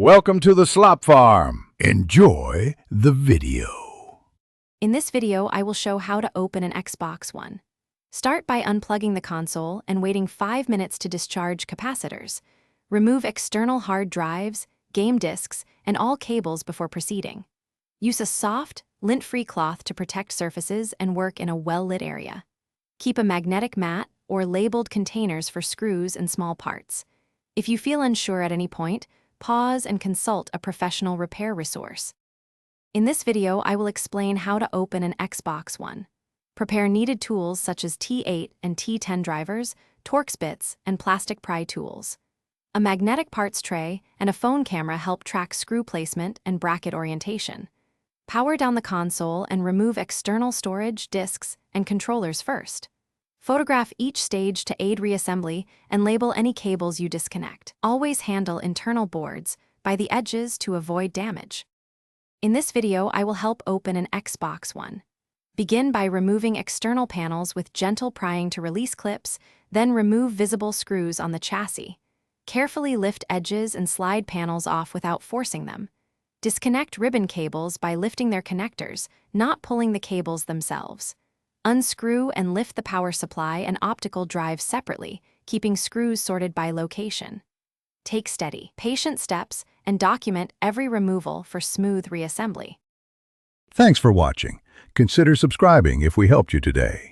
Welcome to the Slop Farm. Enjoy the video. In this video, I will show how to open an Xbox One. Start by unplugging the console and waiting 5 minutes to discharge capacitors. Remove external hard drives, game discs, and all cables before proceeding. Use a soft, lint-free cloth to protect surfaces and work in a well-lit area. Keep a magnetic mat or labeled containers for screws and small parts. If you feel unsure at any point, pause and consult a professional repair resource. In this video, I will explain how to open an Xbox One. Prepare needed tools such as T8 and T10 drivers, Torx bits, and plastic pry tools. A magnetic parts tray and a phone camera help track screw placement and bracket orientation. Power down the console and remove external storage, discs, and controllers first. Photograph each stage to aid reassembly and label any cables you disconnect. Always handle internal boards by the edges to avoid damage. In this video, I will help open an Xbox One. Begin by removing external panels with gentle prying to release clips, then remove visible screws on the chassis. Carefully lift edges and slide panels off without forcing them. Disconnect ribbon cables by lifting their connectors, not pulling the cables themselves. Unscrew and lift the power supply and optical drives separately, keeping screws sorted by location. Take steady, patient steps and document every removal for smooth reassembly. Thanks for watching. Consider subscribing if we helped you today.